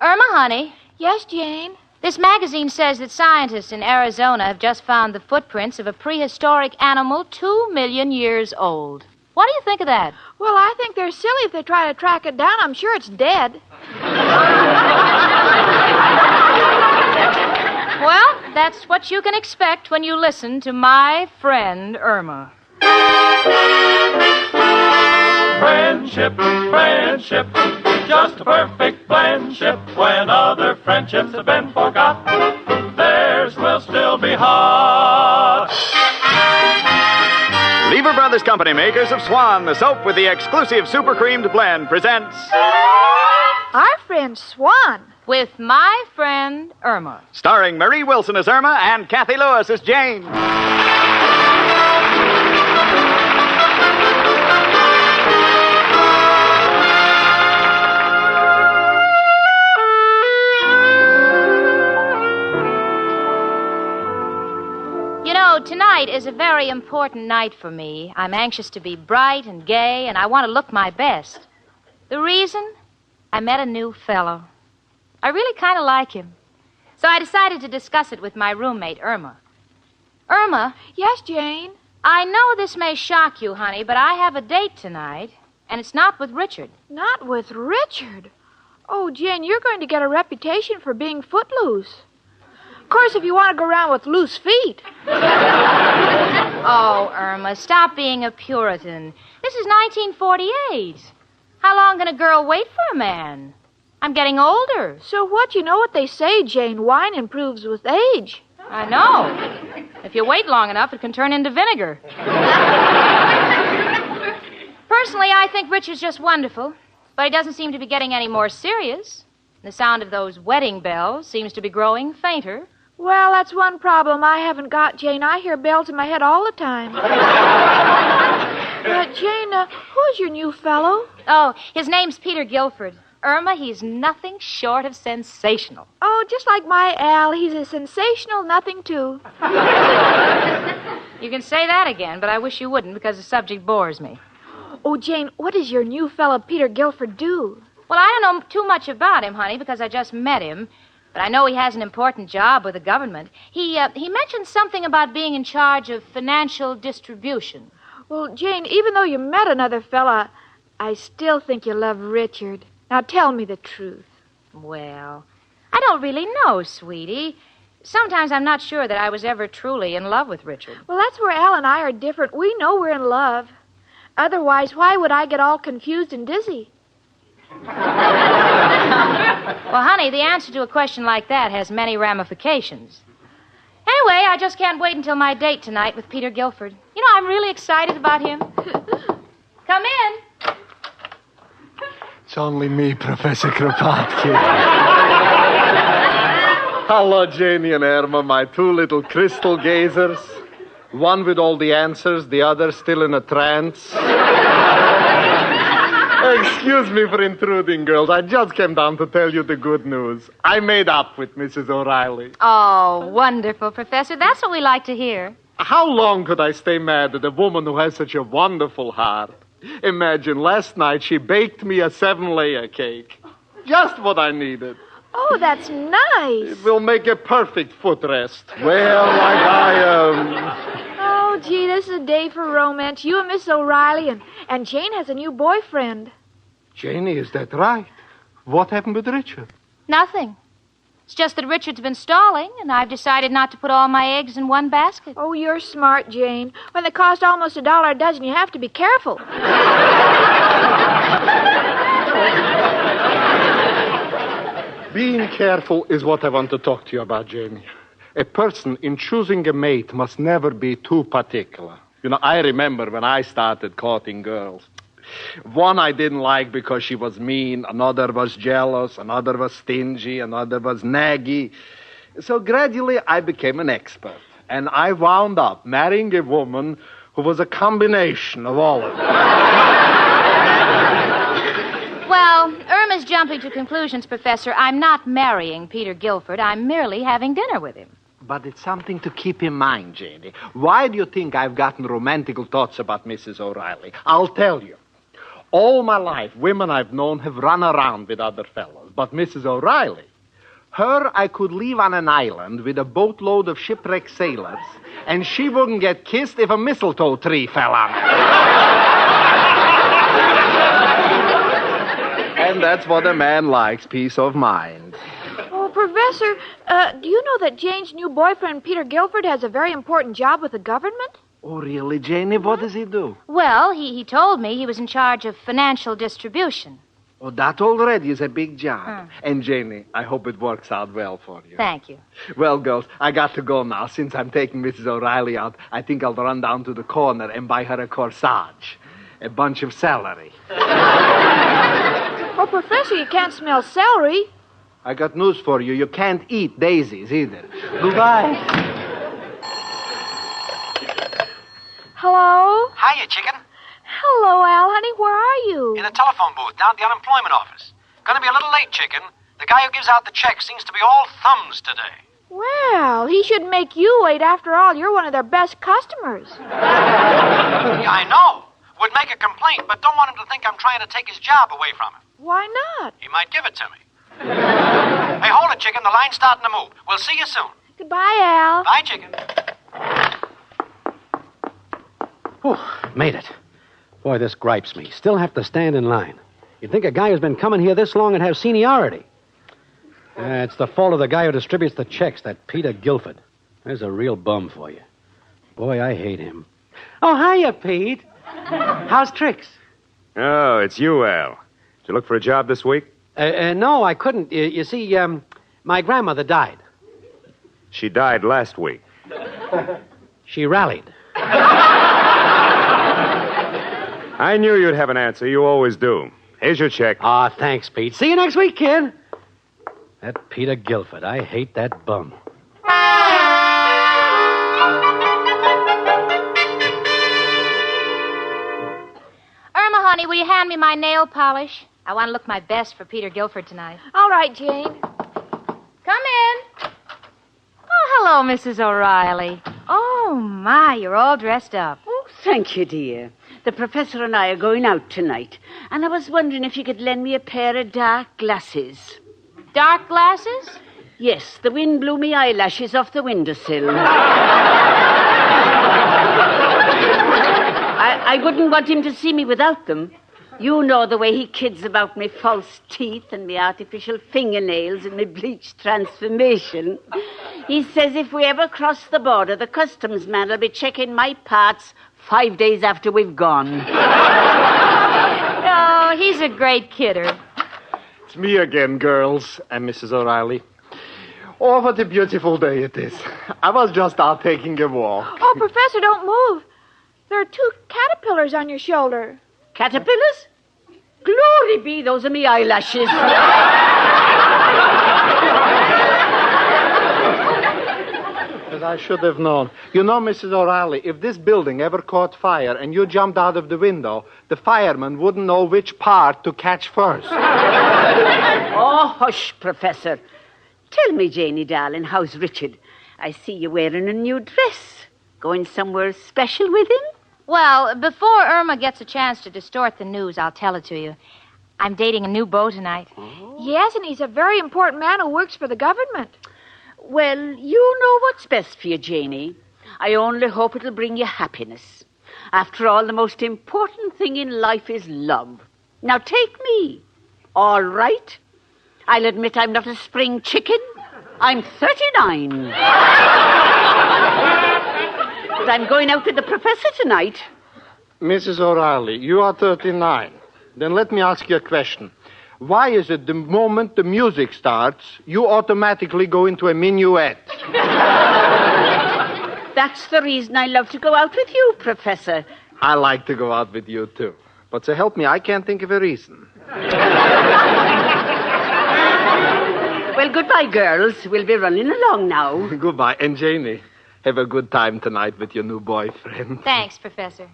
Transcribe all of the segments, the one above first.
Irma, honey. Yes, Jane? This magazine says that scientists in Arizona have just found the footprints of a prehistoric animal 2 million years old. What do you think of that? Well, I think they're silly if they try to track it down. I'm sure it's dead. Well, that's what you can expect when you listen to my friend Irma. Friendship, friendship, just a perfect friendship. When other friendships have been forgot, theirs will still be hot. Lever Brothers Company, makers of Swan, the soap with the exclusive super creamed blend, presents Our friend Swan. With my friend Irma. Starring Mary Wilson as Irma and Cathy Lewis as Jane. You know, tonight is a very important night for me. I'm anxious to be bright and gay, and I want to look my best. The reason? I met a new fellow. I really kind of like him. So I decided to discuss it with my roommate, Irma. Irma? Yes, Jane? I know this may shock you, honey, but I have a date tonight, and it's not with Richard. Not with Richard? Oh, Jane, you're going to get a reputation for being footloose. Of course, if you want to go around with loose feet. Oh, Irma, stop being a Puritan. This is 1948. How long can a girl wait for a man? I'm getting older. So what? You know what they say, Jane. Wine improves with age. I know. If you wait long enough, it can turn into vinegar. Personally, I think Richard's just wonderful, but he doesn't seem to be getting any more serious. The sound of those wedding bells seems to be growing fainter. Well, that's one problem I haven't got, Jane. I hear bells in my head all the time. Jane, who's your new fellow? Oh, his name's Peter Guilford. Irma, he's nothing short of sensational. Oh, just like my Al. He's a sensational nothing, too. You can say that again, but I wish you wouldn't because the subject bores me. Oh, Jane, what does your new fellow Peter Guilford do? Well, I don't know too much about him, honey, because I just met him. But I know he has an important job with the government. He mentioned something about being in charge of financial distribution. Well, Jane, even though you met another fella, I still think you love Richard. Now, tell me the truth. Well, I don't really know, sweetie. Sometimes I'm not sure that I was ever truly in love with Richard. Well, that's where Al and I are different. We know we're in love. Otherwise, why would I get all confused and dizzy? Well, honey, the answer to a question like that has many ramifications. Anyway, I just can't wait until my date tonight with Peter Guilford. You know, I'm really excited about him. Come in. It's only me, Professor Kropotkin. Hello, Janie and Irma, my two little crystal gazers. One with all the answers, the other still in a trance. Excuse me for intruding, girls. I just came down to tell you the good news. I made up with Mrs. O'Reilly. Oh, wonderful, Professor. That's what we like to hear. How long could I stay mad at a woman who has such a wonderful heart? Imagine, last night she baked me a 7-layer cake. Just what I needed. Oh, that's nice. It will make a perfect footrest. Well, like I am. Oh, gee, this is a day for romance. You and Miss O'Reilly, and Jane has a new boyfriend. Janie, is that right? What happened with Richard? Nothing. It's just that Richard's been stalling, and I've decided not to put all my eggs in one basket. Oh, you're smart, Jane. When they cost almost $1 a dozen, you have to be careful. Being careful is what I want to talk to you about, Janie. A person in choosing a mate must never be too particular. You know, I remember when I started courting girls. One I didn't like because she was mean, another was jealous, another was stingy, another was naggy. So gradually I became an expert, and I wound up marrying a woman who was a combination of all of them. Well, Irma's jumping to conclusions, Professor. I'm not marrying Peter Guilford. I'm merely having dinner with him. But it's something to keep in mind, Janie. Why do you think I've gotten romantical thoughts about Mrs. O'Reilly? I'll tell you. All my life, women I've known have run around with other fellows. But Mrs. O'Reilly, her I could leave on an island with a boatload of shipwrecked sailors, and she wouldn't get kissed if a mistletoe tree fell on her. And that's what a man likes, peace of mind. Oh, Professor, do you know that Jane's new boyfriend, Peter Guilford, has a very important job with the government? Oh, really, Janie? What does he do? Well, he told me he was in charge of financial distribution. Oh, that already is a big job. And, Janie, I hope it works out well for you. Thank you. Well, girls, I got to go now. Since I'm taking Mrs. O'Reilly out, I think I'll run down to the corner and buy her a corsage. A bunch of celery. Oh, Professor, you can't smell celery. I got news for you. You can't eat daisies either. Goodbye. Hello? Hiya, chicken. Hello, Al, honey. Where are you? In a telephone booth down at the unemployment office. Gonna be a little late, chicken. The guy who gives out the check seems to be all thumbs today. Well, he shouldn't make you wait. After all, you're one of their best customers. Yeah, I know. Would make a complaint, but don't want him to think I'm trying to take his job away from him. Why not? He might give it to me. Hey, hold it, chicken. The line's starting to move. We'll see you soon. Goodbye, Al. Bye, chicken. Whew, made it. Boy, this gripes me. Still have to stand in line. You'd think a guy who's been coming here this long would have seniority. It's the fault of the guy who distributes the checks, that Peter Guilford. There's a real bum for you. Boy, I hate him. Oh, hiya, Pete. How's tricks? Oh, it's you, Al. Did you look for a job this week? No, I couldn't. You see, my grandmother died. She died last week. She rallied. I knew you'd have an answer. You always do. Here's your check. Aw, thanks, Pete. See you next week, kid. That Peter Guilford. I hate that bum. Irma, honey, will you hand me my nail polish? I want to look my best for Peter Guilford tonight. All right, Jane. Come in. Oh, hello, Mrs. O'Reilly. Oh, my, you're all dressed up. Oh, thank you, dear. The professor and I are going out tonight, and I was wondering if you could lend me a pair of dark glasses. Dark glasses? Yes, the wind blew me eyelashes off the windowsill. I wouldn't want him to see me without them. You know the way he kids about me false teeth and me artificial fingernails and me bleached transformation. He says if we ever cross the border, the customs man will be checking my parts 5 days after we've gone. Oh, he's a great kidder. It's me again, girls, and Mrs. O'Reilly. Oh, what a beautiful day it is. I was just out taking a walk. Oh, Professor, don't move. There are 2 caterpillars on your shoulder. Caterpillars? Glory be, those are me eyelashes. As I should have known. You know, Mrs. O'Reilly, if this building ever caught fire and you jumped out of the window, the fireman wouldn't know which part to catch first. Oh, hush, Professor. Tell me, Janie, darling, how's Richard? I see you wearing a new dress. Going somewhere special with him? Well, before Irma gets a chance to distort the news, I'll tell it to you. I'm dating a new beau tonight. Oh. Yes, and he's a very important man who works for the government. Well, you know what's best for you, Janie. I only hope it'll bring you happiness. After all, the most important thing in life is love. Now, take me. All right? I'll admit I'm not a spring chicken. I'm 39. But I'm going out with the professor tonight. Mrs. O'Reilly, you are 39. Then let me ask you a question. Why is it the moment the music starts, you automatically go into a minuet? That's the reason I love to go out with you, Professor. I like to go out with you, too. But so help me, I can't think of a reason. Well, goodbye, girls. We'll be running along now. Goodbye. And Janie, have a good time tonight with your new boyfriend. Thanks, Professor.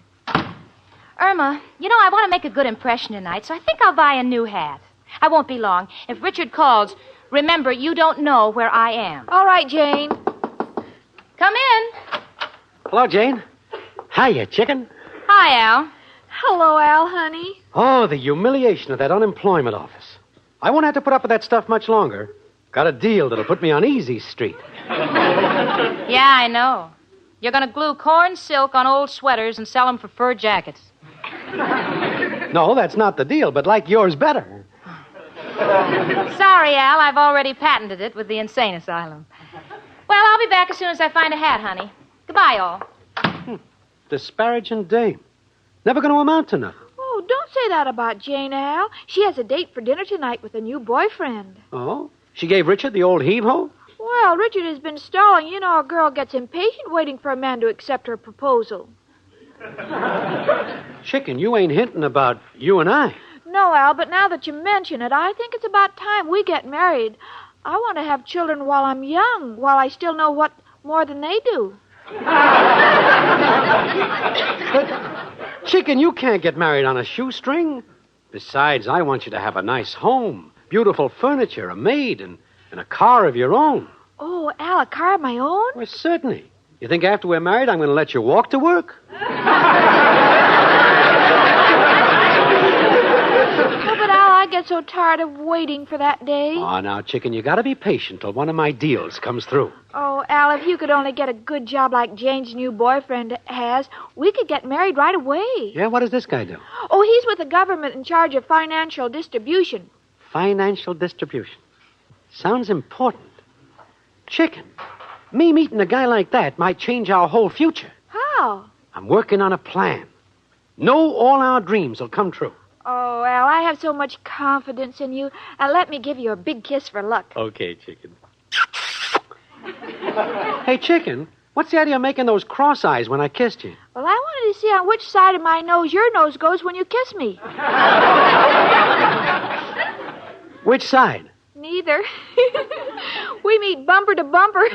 Irma, you know, I want to make a good impression tonight, so I think I'll buy a new hat. I won't be long. If Richard calls, remember, you don't know where I am. All right, Jane. Come in. Hello, Jane. Hiya, chicken. Hi, Al. Hello, Al, honey. Oh, the humiliation of that unemployment office. I won't have to put up with that stuff much longer. Got a deal that'll put me on Easy Street. Yeah, I know. You're going to glue corn silk on old sweaters and sell them for fur jackets. No, that's not the deal, but like yours better. Sorry, Al, I've already patented it with the insane asylum. Well, I'll be back as soon as I find a hat, honey. Goodbye, all. Disparaging dame. Never going to amount to nothing. Oh, don't say that about Jane, Al. She has a date for dinner tonight with a new boyfriend. Oh? She gave Richard the old heave-ho? Well, Richard has been stalling. You know, a girl gets impatient waiting for a man to accept her proposal. Chicken, you ain't hinting about you and I. No, Al, but now that you mention it, I think it's about time we get married. I want to have children while I'm young, while I still know what more than they do. But, Chicken, you can't get married on a shoestring. Besides, I want you to have a nice home, beautiful furniture, a maid, and a car of your own. Oh, Al, a car of my own? Well, certainly. You think after we're married I'm going to let you walk to work? Oh, but Al, I get so tired of waiting for that day. Oh, now, Chicken, you got to be patient till one of my deals comes through. Oh, Al, if you could only get a good job like Jane's new boyfriend has, we could get married right away. Yeah, what does this guy do? Oh, he's with the government in charge of financial distribution. Financial distribution. Sounds important. Chicken, me meeting a guy like that might change our whole future. How? I'm working on a plan. Know all our dreams will come true. Oh, Al, I have so much confidence in you. Let me give you a big kiss for luck. Okay, Chicken. Hey, Chicken, what's the idea of making those cross eyes when I kissed you? Well, I wanted to see on which side of my nose your nose goes when you kiss me. Which side? Neither. We meet bumper to bumper.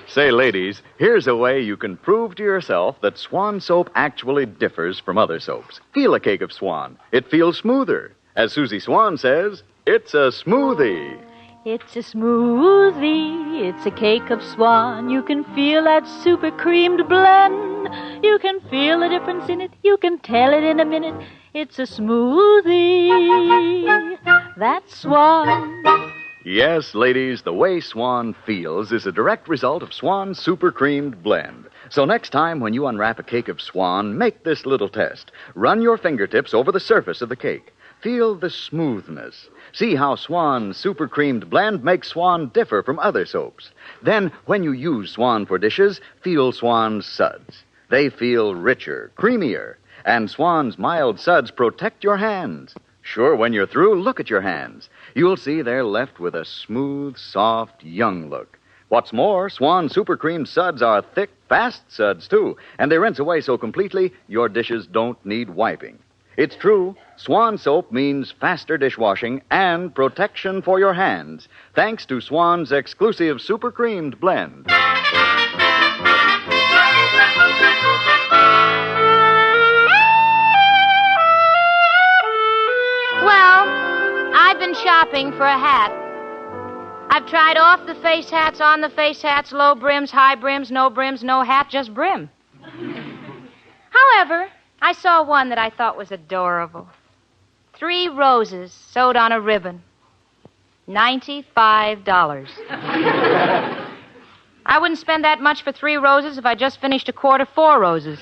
Say, ladies, here's a way you can prove to yourself that Swan soap actually differs from other soaps. Feel a cake of Swan. It feels smoother. As Susie Swan says, it's a smoothie. It's a smoothie, it's a cake of Swan. You can feel that super creamed blend. You can feel the difference in it, you can tell it in a minute. It's a smoothie, that's Swan. Yes, ladies, the way Swan feels is a direct result of Swan's super creamed blend. So next time when you unwrap a cake of Swan, make this little test. Run your fingertips over the surface of the cake. Feel the smoothness. See how Swan's super creamed blend makes Swan differ from other soaps. Then, when you use Swan for dishes, feel Swan's suds. They feel richer, creamier, and Swan's mild suds protect your hands. Sure, when you're through, look at your hands. You'll see they're left with a smooth, soft, young look. What's more, Swan super creamed suds are thick, fast suds, too, and they rinse away so completely your dishes don't need wiping. It's true, Swan soap means faster dishwashing and protection for your hands, thanks to Swan's exclusive super creamed blend. Well, I've been shopping for a hat. I've tried off the face hats, on the face hats, low brims, high brims, no hat, just brim. However, I saw one that I thought was adorable. 3 roses sewed on a ribbon. $95. I wouldn't spend that much for 3 roses if I just finished a quart of 4 roses.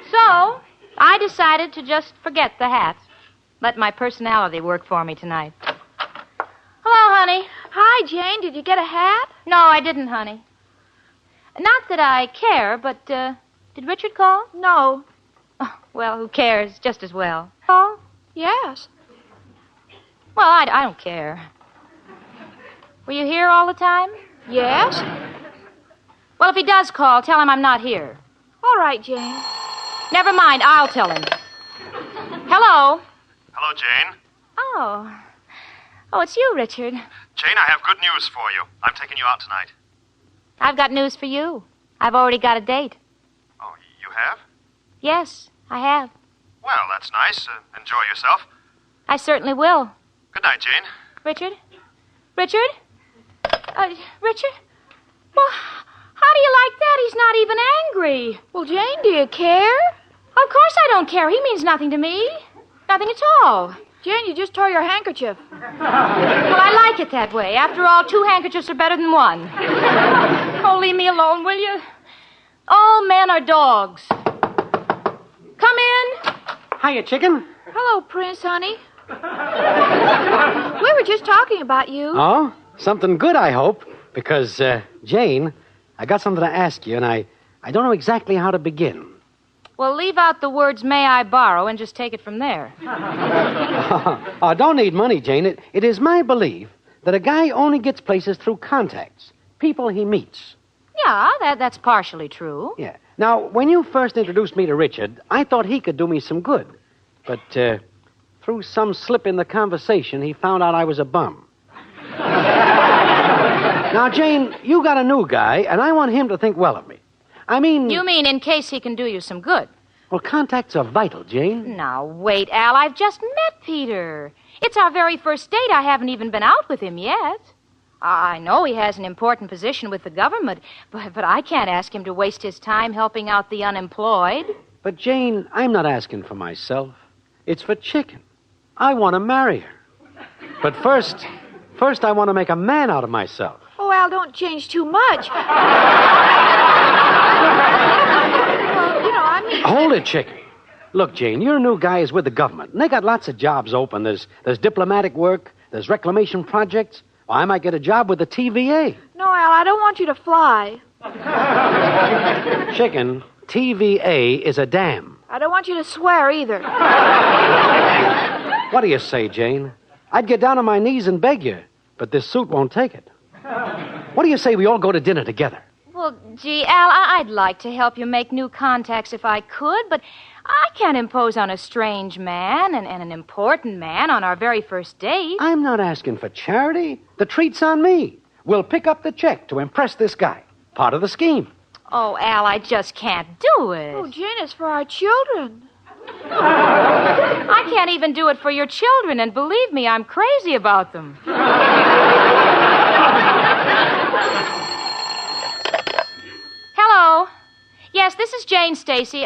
So, I decided to just forget the hats. Let my personality work for me tonight. Hello, honey. Hi, Jane. Did you get a hat? No, I didn't, honey. Not that I care, but, did Richard call? No. Oh, well, who cares? Just as well. Oh? Yes. Well, I don't care. Were you here all the time? Yes. Well, if he does call, tell him I'm not here. All right, Jane. Never mind, I'll tell him. Hello? Hello, Jane. Oh, it's you, Richard. Jane, I have good news for you. I'm taking you out tonight. I've got news for you. I've already got a date. Oh, you have? Yes, I have. Well, that's nice. Enjoy yourself. I certainly will. Good night, Jane. Richard? Richard? Richard? Well, how do you like that? He's not even angry. Well, Jane, do you care? Of course I don't care. He means nothing to me. Nothing at all. Jane, you just tore your handkerchief. Well, I like it that way. After all, 2 handkerchiefs are better than 1. Oh, leave me alone, will you? All men are dogs. Come in. Hiya, chicken. Hello, Prince, honey. We were just talking about you. Oh? Something good, I hope. Because, Jane, I got something to ask you, and I don't know exactly how to begin. Well, leave out the words, may I borrow, and just take it from there. Oh, don't need money, Jane. It is my belief that a guy only gets places through contacts, people he meets. Yeah, that's partially true. Yeah. Now, when you first introduced me to Richard, I thought he could do me some good. But, through some slip in the conversation, he found out I was a bum. Now, Jane, you got a new guy, and I want him to think well of me. I mean... You mean in case he can do you some good? Well, contacts are vital, Jane. Now, wait, Al. I've just met Peter. It's our very first date. I haven't even been out with him yet. I know he has an important position with the government, but I can't ask him to waste his time helping out the unemployed. But, Jane, I'm not asking for myself. It's for Chicken. I want to marry her. But first I want to make a man out of myself. Oh, Al, don't change too much. Well, I mean... Hold it, Chicken. Look, Jane, your new guy is with the government, and they got lots of jobs open. There's diplomatic work, there's reclamation projects. Well, I might get a job with the TVA. No, Al, I don't want you to fly. Chicken, TVA is a dam. I don't want you to swear either. What do you say, Jane? I'd get down on my knees and beg you, but this suit won't take it. What do you say we all go to dinner together? Well, gee, Al, I'd like to help you make new contacts if I could, but I can't impose on a strange man and an important man on our very first date. I'm not asking for charity. The treat's on me. We'll pick up the check to impress this guy. Part of the scheme. Oh, Al, I just can't do it. Oh, Jane, it's for our children. I can't even do it for your children, and believe me, I'm crazy about them. Hello. Yes, this is Jane Stacy.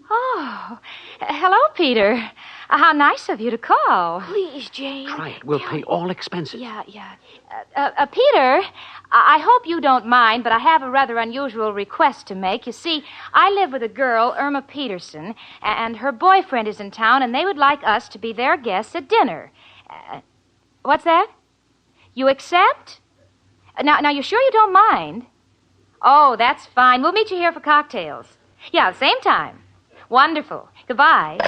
Oh, hello, Peter. How nice of you to call. Please, Jane. Try it. We'll pay all expenses. Yeah. Peter, I hope you don't mind, but I have a rather unusual request to make. You see, I live with a girl, Irma Peterson, and her boyfriend is in town, and they would like us to be their guests at dinner. What's that? You accept? Now, you sure you don't mind? Oh, that's fine. We'll meet you here for cocktails. Yeah, same time. Wonderful. Goodbye.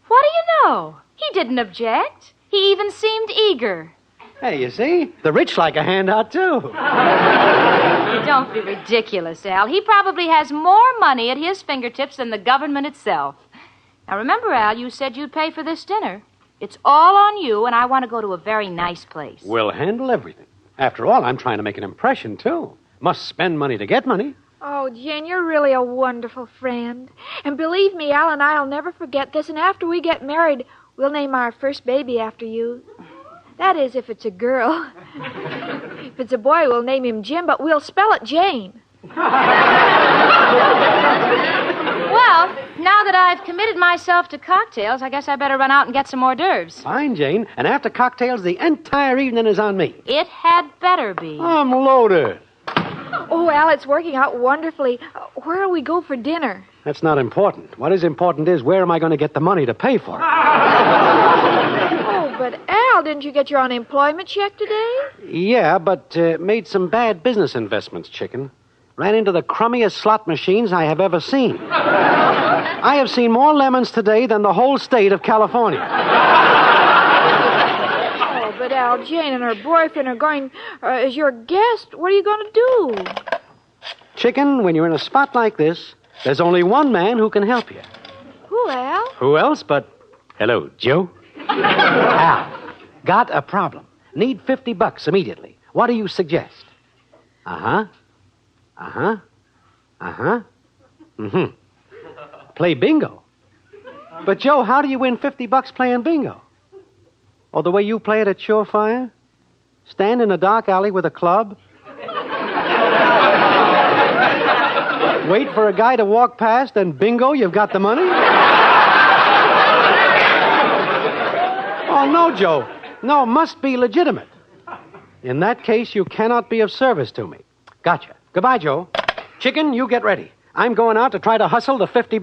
What do you know? He didn't object. He even seemed eager. Hey, you see? The rich like a handout, too. Don't be ridiculous, Al. He probably has more money at his fingertips than the government itself. Now, remember, Al, you said you'd pay for this dinner. It's all on you, and I want to go to a very nice place. We'll handle everything. After all, I'm trying to make an impression, too. Must spend money to get money. Oh, Jane, you're really a wonderful friend. And believe me, Al and I'll never forget this. And after we get married, we'll name our first baby after you. That is, if it's a girl. If it's a boy, we'll name him Jim, but we'll spell it Jane. Well, now that I've committed myself to cocktails, I guess I better run out and get some hors d'oeuvres. Fine, Jane. And after cocktails, the entire evening is on me. It had better be. I'm loaded. Oh, Al, it's working out wonderfully. Where'll we go for dinner? That's not important. What is important is where am I going to get the money to pay for it? Oh, but Al, didn't you get your unemployment check today? Yeah, but made some bad business investments, Chicken. Ran into the crummiest slot machines I have ever seen. I have seen more lemons today than the whole state of California. Oh, but Al, Jane and her boyfriend are going as your guest. What are you going to do? Chicken, when you're in a spot like this, there's only one man who can help you. Who, Al? Who else but... Hello, Joe? Al, got a problem. Need $50 immediately. What do you suggest? Mm-hmm. Play bingo. But, Joe, how do you win $50 playing bingo? Or the way you play it at Surefire? Stand in a dark alley with a club? Wait for a guy to walk past, and bingo, you've got the money? Oh, no, Joe. No, must be legitimate. In that case, you cannot be of service to me. Gotcha. Goodbye, Joe. Chicken, you get ready. I'm going out to try to hustle the $50.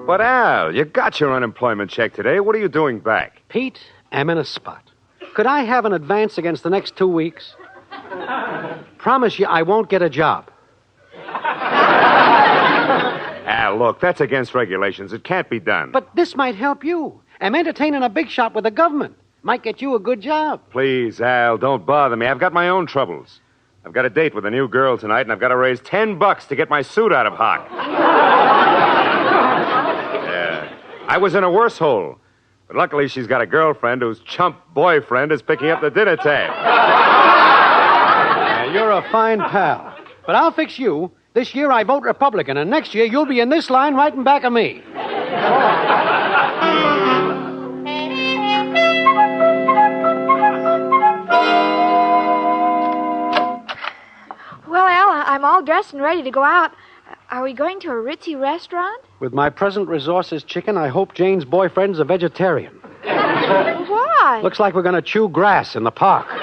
But, Al, you got your unemployment check today. What are you doing back? Pete, I'm in a spot. Could I have an advance against the next 2 weeks? Promise you I won't get a job. Al, look, that's against regulations. It can't be done. But this might help you. I'm entertaining a big shot with the government. Might get you a good job. Please, Al, don't bother me. I've got my own troubles. I've got a date with a new girl tonight, and I've got to raise $10 to get my suit out of hock. Yeah. I was in a worse hole. But luckily, she's got a girlfriend whose chump boyfriend is picking up the dinner tab. Yeah, you're a fine pal. But I'll fix you. This year I vote Republican, and next year you'll be in this line right in back of me. Well, Al, I'm all dressed and ready to go out. Are we going to a ritzy restaurant? With my present resources, Chicken, I hope Jane's boyfriend's a vegetarian. Why? Looks like we're going to chew grass in the park. Oh,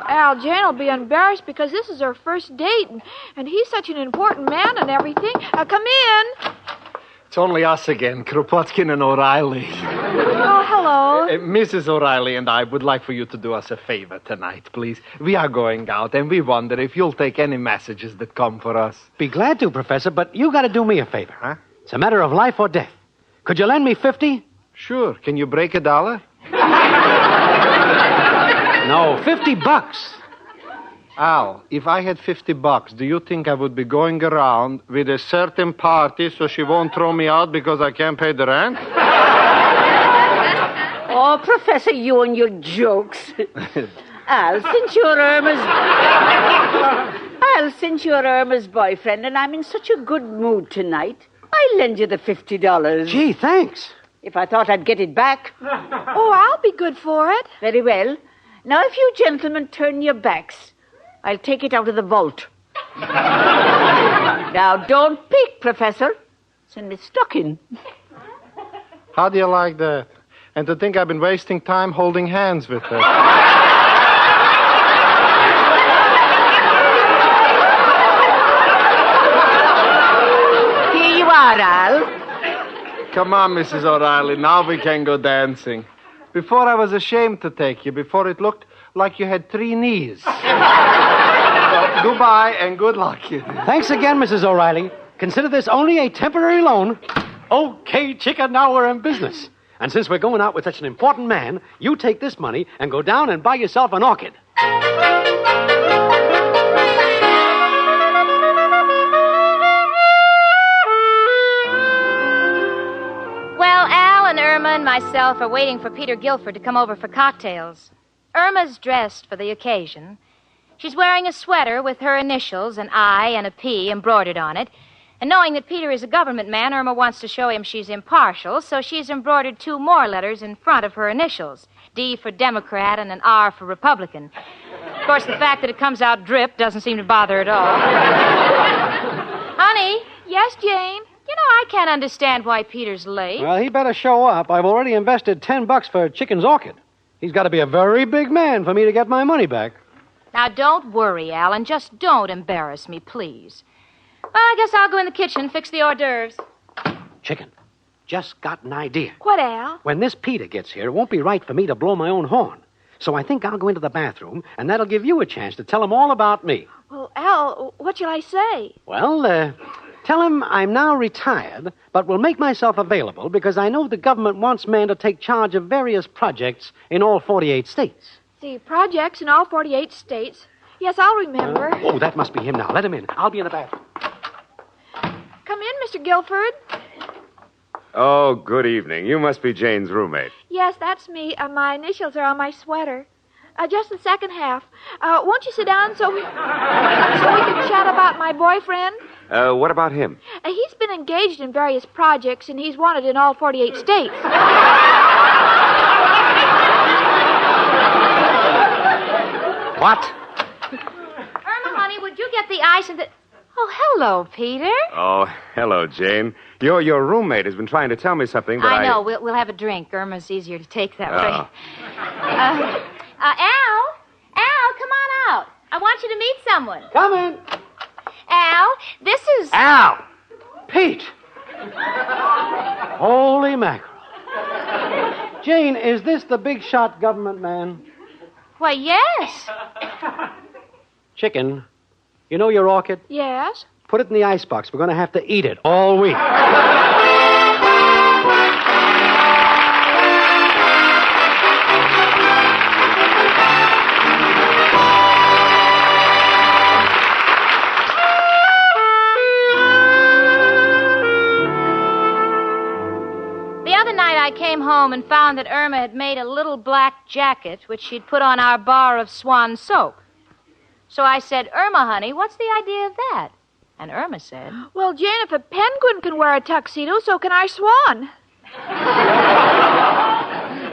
Al, Jane will be embarrassed because this is her first date, and he's such an important man and everything. Come in. It's only us again, Kropotkin and O'Reilly. Oh, hello. Mrs. O'Reilly and I would like for you to do us a favor tonight, please. We are going out, and we wonder if you'll take any messages that come for us. Be glad to, Professor, but you got to do me a favor. Huh? It's a matter of life or death. Could you lend me 50? Sure. Can you break $1? No, $50. Al, if I had $50, do you think I would be going around with a certain party so she won't throw me out because I can't pay the rent? Oh, Professor, you and your jokes. Al, since you're Irma's boyfriend and I'm in such a good mood tonight, I'll lend you the $50. Gee, thanks. If I thought I'd get it back. Oh, I'll be good for it. Very well. Now, if you gentlemen turn your backs, I'll take it out of the vault. Now, don't peek, Professor. It's in my stocking. How do you like that? And to think I've been wasting time holding hands with her. Here you are, Al. Come on, Mrs. O'Reilly. Now we can go dancing. Before I was ashamed to take you. Before it looked like you had 3 knees. Well, goodbye and good luck, kid. Thanks again, Mrs. O'Reilly. Consider this only a temporary loan. Okay, Chicken, now we're in business. And since we're going out with such an important man, you take this money and go down and buy yourself an orchid. Well, Al and Irma and myself are waiting for Peter Guilford to come over for cocktails. Irma's dressed for the occasion. She's wearing a sweater with her initials, an I and a P embroidered on it. And knowing that Peter is a government man, Irma wants to show him she's impartial, so she's embroidered 2 more letters in front of her initials, D for Democrat and an R for Republican. Of course, the fact that it comes out drip doesn't seem to bother her at all. Honey? Yes, Jane? You know, I can't understand why Peter's late. Well, he better show up. I've already invested $10 for Chicken's orchid. He's got to be a very big man for me to get my money back. Now, don't worry, Alan. Just don't embarrass me, please. Well, I guess I'll go in the kitchen and fix the hors d'oeuvres. Chicken, just got an idea. What, Al? When this Peter gets here, it won't be right for me to blow my own horn. So I think I'll go into the bathroom, and that'll give you a chance to tell him all about me. Well, Al, what shall I say? Well, tell him I'm now retired, but will make myself available because I know the government wants men to take charge of various projects in all 48 states. See, projects in all 48 states. Yes, I'll remember. Oh, that must be him now. Let him in. I'll be in the bathroom. Come in, Mr. Guilford. Oh, good evening. You must be Jane's roommate. Yes, that's me. My initials are on my sweater. Just the second half. Won't you sit down so we can chat about my boyfriend? What about him? He's been engaged in various projects, and he's wanted in all 48 states. What? Irma, honey, would you get the ice and the... Oh, hello, Peter. Oh, hello, Jane. Your roommate has been trying to tell me something, but I know. We'll have a drink. Irma's easier to take that way. Al, come on out. I want you to meet someone. Come in. Al, this is... Al! Pete! Holy mackerel. Jane, is this the big shot government man? Why, yes. Chicken, you know your orchid? Yes? Put it in the icebox. We're going to have to eat it all week. I came home and found that Irma had made a little black jacket which she'd put on our bar of Swan soap. So I said, Irma, honey, what's the idea of that? And Irma said, Well, Jane, if a penguin can wear a tuxedo, so can our swan.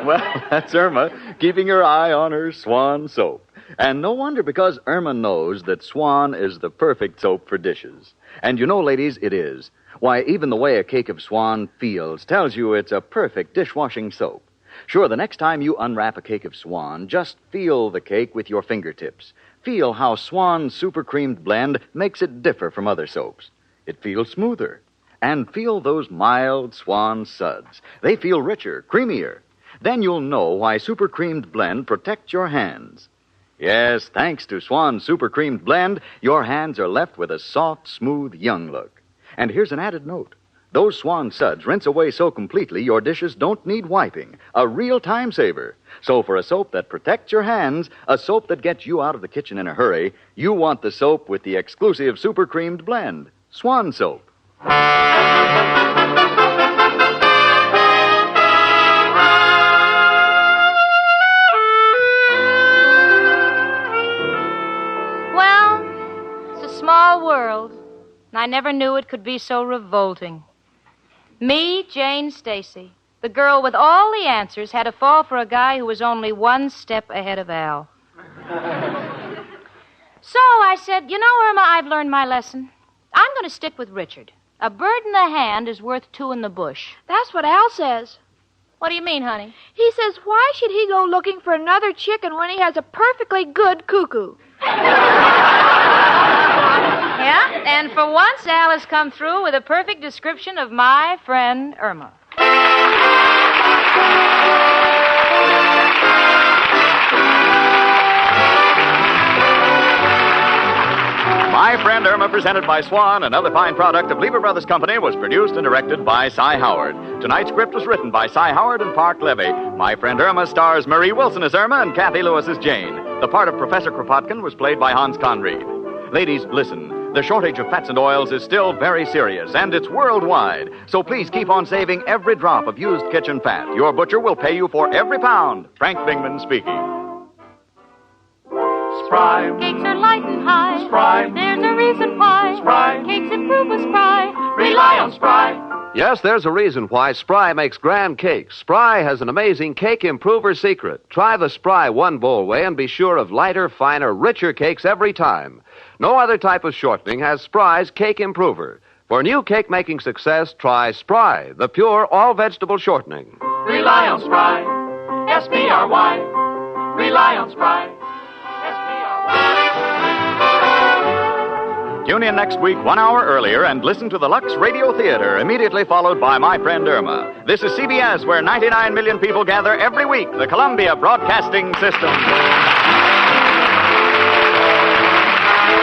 Well, that's Irma, keeping her eye on her Swan soap. And no wonder, because Irma knows that Swan is the perfect soap for dishes. And you know, ladies, it is. Why, even the way a cake of Swan feels tells you it's a perfect dishwashing soap. Sure, the next time you unwrap a cake of Swan, just feel the cake with your fingertips. Feel how Swan's super creamed blend makes it differ from other soaps. It feels smoother. And feel those mild Swan suds. They feel richer, creamier. Then you'll know why super creamed blend protects your hands. Yes, thanks to Swan's super creamed blend, your hands are left with a soft, smooth, young look. And here's an added note. Those Swan suds rinse away so completely your dishes don't need wiping. A real time saver. So for a soap that protects your hands, a soap that gets you out of the kitchen in a hurry, you want the soap with the exclusive super creamed blend. Swan soap. Well, it's a small world. And I never knew it could be so revolting. Me, Jane Stacy, the girl with all the answers, had to fall for a guy who was only one step ahead of Al. So I said, you know, Irma, I've learned my lesson. I'm going to stick with Richard. A bird in the hand is worth two in the bush. That's what Al says. What do you mean, honey? He says, why should he go looking for another chicken when he has a perfectly good cuckoo? Yeah, and for once, Al has come through with a perfect description of my friend Irma. My Friend Irma, presented by Swan, another fine product of Lever Brothers Company, was produced and directed by Cy Howard. Tonight's script was written by Cy Howard and Park Levy. My Friend Irma stars Mary Wilson as Irma and Cathy Lewis as Jane. The part of Professor Kropotkin was played by Hans Conreid. Ladies, listen. The shortage of fats and oils is still very serious, and it's worldwide. So please keep on saving every drop of used kitchen fat. Your butcher will pay you for every pound. Frank Bingman speaking. Spry. Cakes are light and high. Spry. There's a reason why. Spry. Cakes improve with Spry. Rely on Spry. Yes, there's a reason why Spry makes grand cakes. Spry has an amazing cake improver secret. Try the Spry one bowl way and be sure of lighter, finer, richer cakes every time. No other type of shortening has Spry's cake improver. For new cake-making success, try Spry, the pure all-vegetable shortening. Rely on Spry. S-P-R-Y. Rely on Spry. S-P-R-Y. Tune in next week 1 hour earlier and listen to the Lux Radio Theater, immediately followed by My Friend Irma. This is CBS, where 99 million people gather every week, the Columbia Broadcasting System.